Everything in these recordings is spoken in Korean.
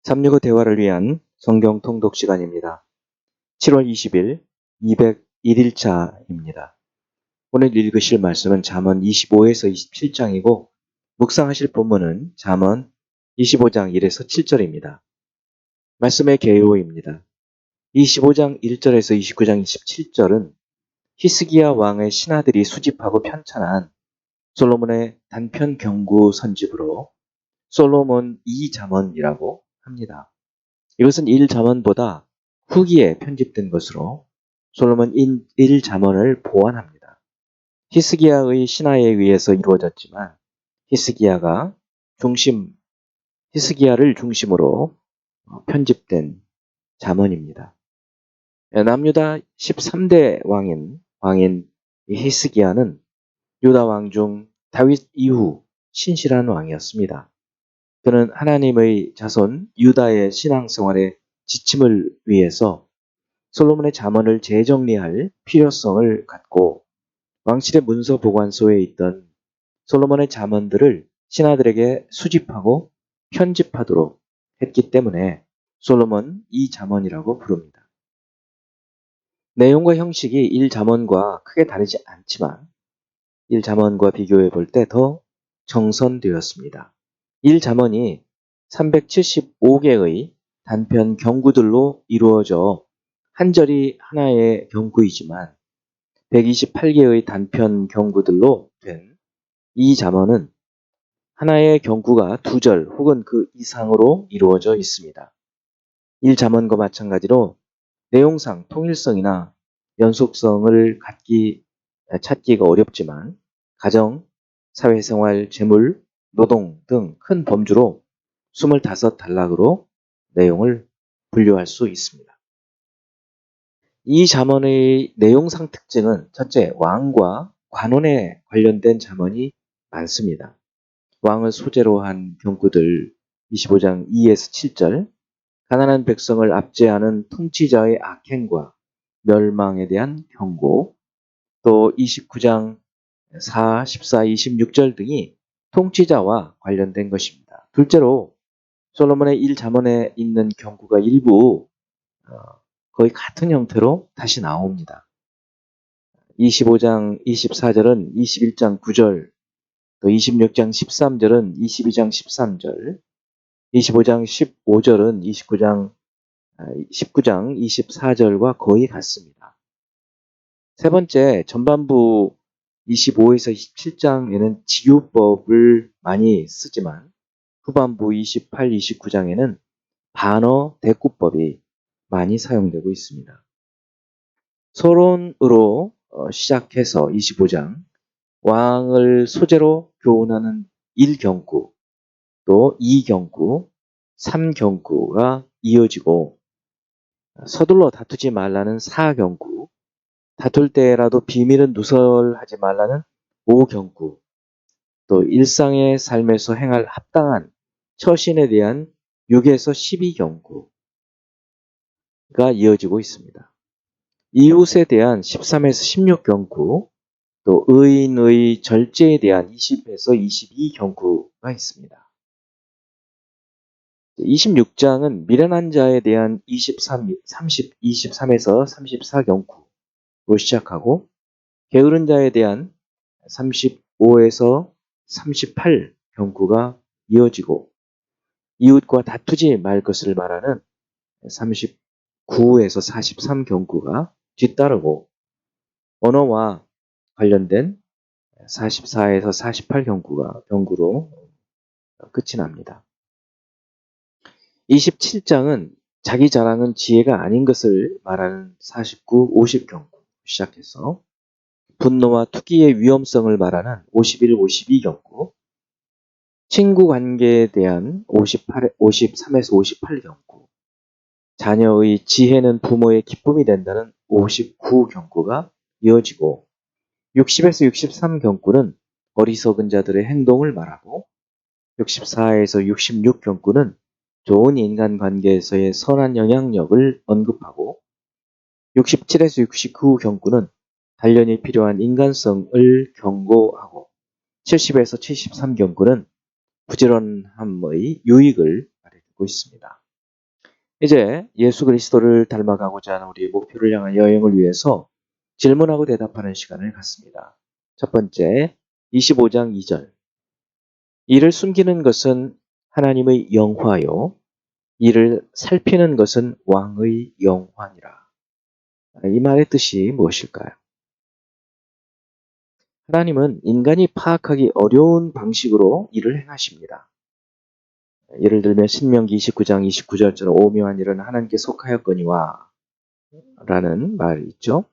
365 대화를 위한 성경 통독 시간입니다. 7월 20일 201일차입니다. 오늘 읽으실 말씀은 잠언 25에서 27장이고 묵상하실 본문은 잠언 25장 1에서 7절입니다. 말씀의 개요입니다. 25장 1절에서 29장 27절은 히스기야 왕의 신하들이 수집하고 편찬한 솔로몬의 단편 경구 선집으로 솔로몬 2잠언이라고 합니다. 이것은 1잠언보다 후기에 편집된 것으로 솔로몬 1잠언을 보완합니다. 히스기야의 신하에 의해서 이루어졌지만 히스기야를 중심으로 편집된 잠언입니다. 남유다 13대 왕인 히스기야는 유다 왕 중 다윗 이후 신실한 왕이었습니다. 그는 하나님의 자손 유다의 신앙생활에 지침을 위해서 솔로몬의 잠언을 재정리할 필요성을 갖고 왕실의 문서 보관소에 있던 솔로몬의 잠언들을 신하들에게 수집하고 편집하도록 했기 때문에 솔로몬 2잠언이라고 부릅니다. 내용과 형식이 1잠언과 크게 다르지 않지만 1잠언과 비교해 볼 때 더 정선되었습니다. 1잠언이 375개의 단편 경구들로 이루어져 한 절이 하나의 경구이지만 128개의 단편 경구들로 된 이 잠언은 하나의 경구가 두 절 혹은 그 이상으로 이루어져 있습니다. 1잠언과 마찬가지로 내용상 통일성이나 연속성을 찾기가 어렵지만 가정, 사회생활, 재물, 노동 등 큰 범주로 25단락으로 내용을 분류할 수 있습니다. 이 잠언의 내용상 특징은 첫째, 왕과 관원에 관련된 잠언이 많습니다. 왕을 소재로 한 경구들 25장 2에서 7절, 가난한 백성을 압제하는 통치자의 악행과 멸망에 대한 경고, 또 29장 4, 14, 26절 등이 통치자와 관련된 것입니다. 둘째로 솔로몬의 1잠언에 있는 경구가 일부 거의 같은 형태로 다시 나옵니다. 25장 24절은 21장 9절, 또 26장 13절은 22장 13절, 25장 15절은 19장 24절과 거의 같습니다. 세 번째, 전반부 25에서 27장에는 직유법을 많이 쓰지만 후반부 28, 29장에는 반어 대꾸법이 많이 사용되고 있습니다. 서론으로 시작해서 25장 왕을 소재로 교훈하는 1경구, 또 2경구, 3경구가 이어지고 서둘러 다투지 말라는 4경구, 다툴 때라도 비밀은 누설하지 말라는 5경구, 또 일상의 삶에서 행할 합당한 처신에 대한 6에서 12경구가 이어지고 있습니다. 이웃에 대한 13에서 16경구, 또 의인의 절제에 대한 20에서 22경구가 있습니다. 26장은 미련한 자에 대한 23에서 34경구로 시작하고 게으른 자에 대한 35에서 38경구가 이어지고 이웃과 다투지 말 것을 말하는 39에서 43경구가 뒤따르고 언어와 관련된 44에서 48경구로 끝이 납니다. 27장은 자기 자랑은 지혜가 아닌 것을 말하는 49, 50경구 시작해서 분노와 투기의 위험성을 말하는 51, 52경구, 친구 관계에 대한 53에서 58경구, 자녀의 지혜는 부모의 기쁨이 된다는 59경구가 이어지고 60에서 63경구는 어리석은 자들의 행동을 말하고 64에서 66경구는 좋은 인간관계에서의 선한 영향력을 언급하고 67에서 69경구는 단련이 필요한 인간성을 경고하고 70에서 73경구는 부지런함의 유익을 말해주고 있습니다. 이제 예수 그리스도를 닮아가고자 하는 우리의 목표를 향한 여행을 위해서 질문하고 대답하는 시간을 갖습니다. 첫 번째, 25장 2절. 이를 숨기는 것은 하나님의 영화요. 이를 살피는 것은 왕의 영화니라. 이 말의 뜻이 무엇일까요? 하나님은 인간이 파악하기 어려운 방식으로 일을 행하십니다. 예를 들면 신명기 29장 29절처럼 오묘한 일은 하나님께 속하였거니와 라는 말이 있죠.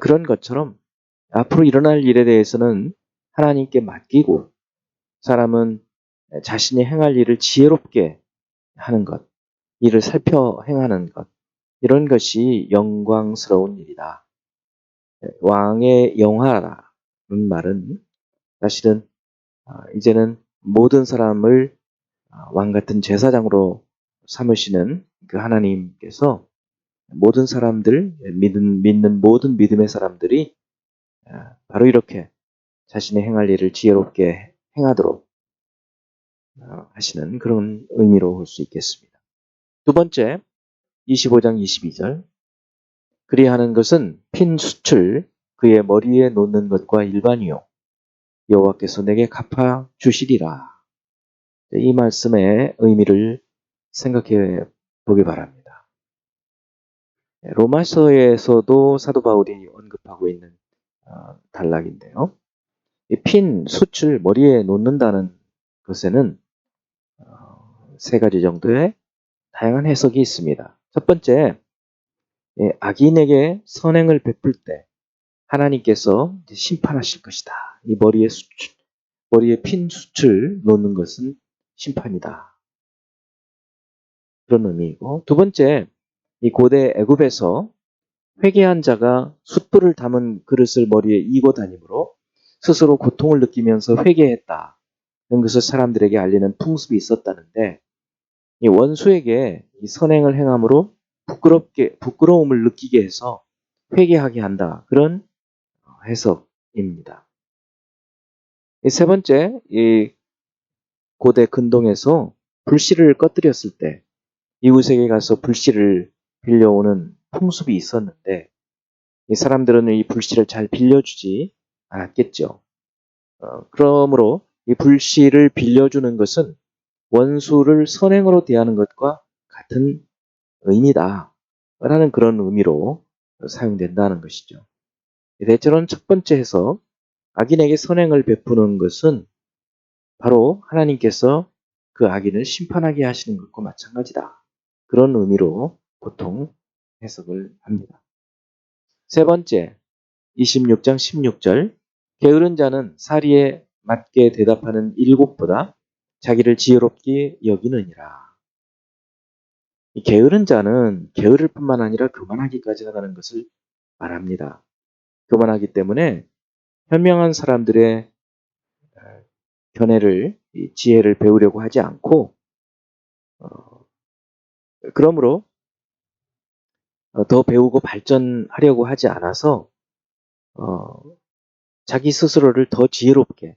그런 것처럼 앞으로 일어날 일에 대해서는 하나님께 맡기고 사람은 자신이 행할 일을 지혜롭게 하는 것, 일을 살펴 행하는 것, 이런 것이 영광스러운 일이다. 왕의 영화라는 말은 사실은 이제는 모든 사람을 왕 같은 제사장으로 삼으시는 그 하나님께서 모든 사람들, 믿는 모든 믿음의 사람들이 바로 이렇게 자신의 행할 일을 지혜롭게 행하도록 하시는 그런 의미로 볼 수 있겠습니다. 두 번째, 25장 22절. 그리하는 것은 핀 숯을 그의 머리에 놓는 것과 일반이요. 여호와께서 내게 갚아 주시리라. 이 말씀의 의미를 생각해 보기 바랍니다. 로마서에서도 사도 바울이 언급하고 있는 단락인데요. 이 핀 숯을 머리에 놓는다는 것에는 세 가지 정도의 다양한 해석이 있습니다. 첫 번째, 악인에게 선행을 베풀 때 하나님께서 심판하실 것이다. 이 머리에 핀 숯을 놓는 것은 심판이다. 그런 의미이고, 두 번째, 이 고대 애굽에서 회개한 자가 숯불을 담은 그릇을 머리에 이고 다니므로 스스로 고통을 느끼면서 회개했다. 이런 것을 사람들에게 알리는 풍습이 있었다는데, 이 원수에게 이 선행을 행함으로 부끄러움을 느끼게 해서 회개하게 한다. 그런 해석입니다. 세 번째, 이 고대 근동에서 불씨를 꺼뜨렸을 때 이웃에게 가서 불씨를 빌려오는 풍습이 있었는데 이 사람들은 이 불씨를 잘 빌려주지 않았겠죠. 그러므로 이 불씨를 빌려주는 것은 원수를 선행으로 대하는 것과 같은 의미다. 라는 그런 의미로 사용된다는 것이죠. 대체로는 첫 번째 해석, 악인에게 선행을 베푸는 것은 바로 하나님께서 그 악인을 심판하게 하시는 것과 마찬가지다. 그런 의미로 보통 해석을 합니다. 세 번째, 26장 16절. 게으른 자는 사리에 맞게 대답하는 일곱보다 자기를 지혜롭게 여기느니라. 이 게으른 자는 게으를 뿐만 아니라 교만하기까지 하는 것을 말합니다. 교만하기 때문에 현명한 사람들의 견해를, 지혜를 배우려고 하지 않고, 그러므로 더 배우고 발전하려고 하지 않아서 자기 스스로를 더 지혜롭게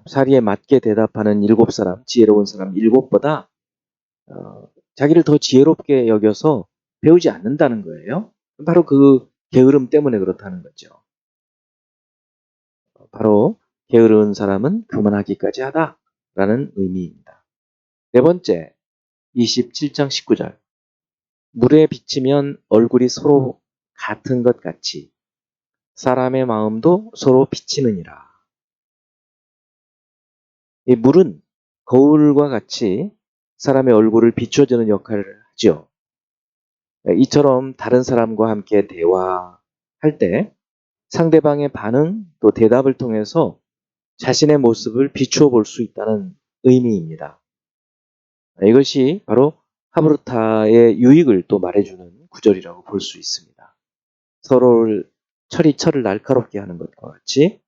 사리에 맞게 대답하는 일곱 사람, 지혜로운 사람 일곱보다 자기를 더 지혜롭게 여겨서 배우지 않는다는 거예요. 바로 그 게으름 때문에 그렇다는 거죠. 바로 게으른 사람은 교만하기까지 하다라는 의미입니다. 네 번째, 27장 19절. 물에 비치면 얼굴이 서로 같은 것 같이 사람의 마음도 서로 비치느니라. 이 물은 거울과 같이 사람의 얼굴을 비춰주는 역할을 하죠. 이처럼 다른 사람과 함께 대화할 때 상대방의 반응 또 대답을 통해서 자신의 모습을 비추어 볼 수 있다는 의미입니다. 이것이 바로 하브루타의 유익을 또 말해주는 구절이라고 볼 수 있습니다. 서로를 철을 날카롭게 하는 것과 같이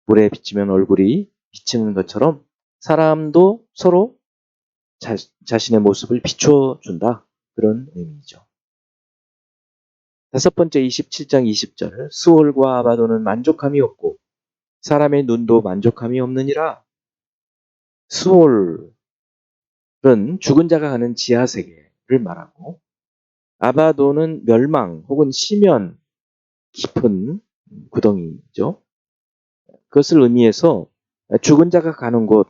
물에 비치면 얼굴이 비치는 것처럼 사람도 서로 자신의 모습을 비춰준다. 그런 의미죠. 다섯 번째 27장 20절. 수월과 아바도는 만족함이 없고 사람의 눈도 만족함이 없느니라. 수월, 죽은 자가 가는 지하 세계를 말하고, 아바도는 멸망 혹은 심연 깊은 구덩이죠. 그것을 의미해서 죽은 자가 가는 곳,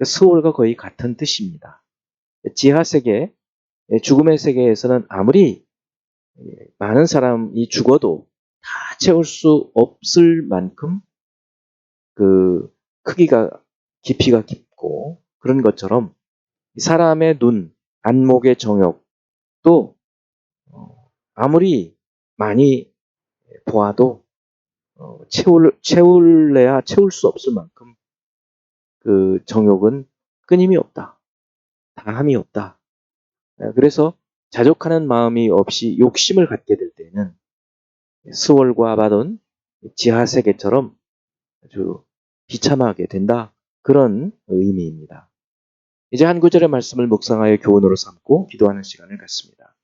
스월과 거의 같은 뜻입니다. 지하 세계, 죽음의 세계에서는 아무리 많은 사람이 죽어도 다 채울 수 없을 만큼 그 크기가 깊이가 깊고, 그런 것처럼 사람의 눈, 안목의 정욕도 아무리 많이 보아도 채울래야 채울 수 없을 만큼 그 정욕은 끊임이 없다. 다함이 없다. 그래서 자족하는 마음이 없이 욕심을 갖게 될 때는 스월과 아바돈, 지하 세계처럼 아주 비참하게 된다. 그런 의미입니다. 이제 한 구절의 말씀을 묵상하여 교훈으로 삼고 기도하는 시간을 갖습니다.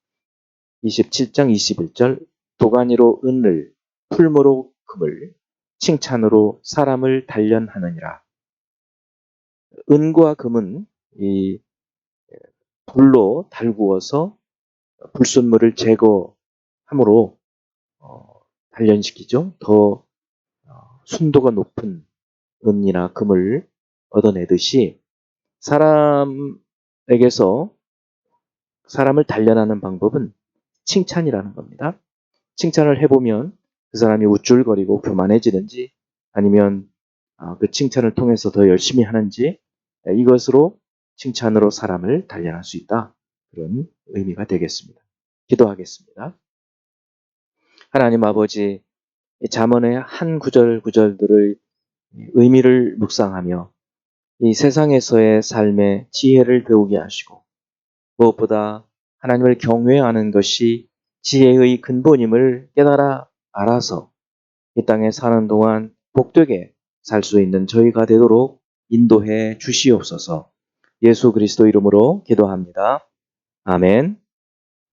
27장 21절, 도가니로 은을, 풀무로 금을, 칭찬으로 사람을 단련하느니라. 은과 금은 이 불로 달구어서 불순물을 제거함으로 단련시키죠. 더 순도가 높은 은이나 금을 얻어내듯이 사람에게서 사람을 단련하는 방법은 칭찬이라는 겁니다. 칭찬을 해보면 그 사람이 우쭐거리고 교만해지는지, 아니면 그 칭찬을 통해서 더 열심히 하는지, 이것으로 칭찬으로 사람을 단련할 수 있다. 그런 의미가 되겠습니다. 기도하겠습니다. 하나님 아버지, 잠언의 한 구절 구절들의 의미를 묵상하며 이 세상에서의 삶의 지혜를 배우게 하시고, 무엇보다 하나님을 경외하는 것이 지혜의 근본임을 깨달아 알아서 이 땅에 사는 동안 복되게 살 수 있는 저희가 되도록 인도해 주시옵소서. 예수 그리스도 이름으로 기도합니다. 아멘.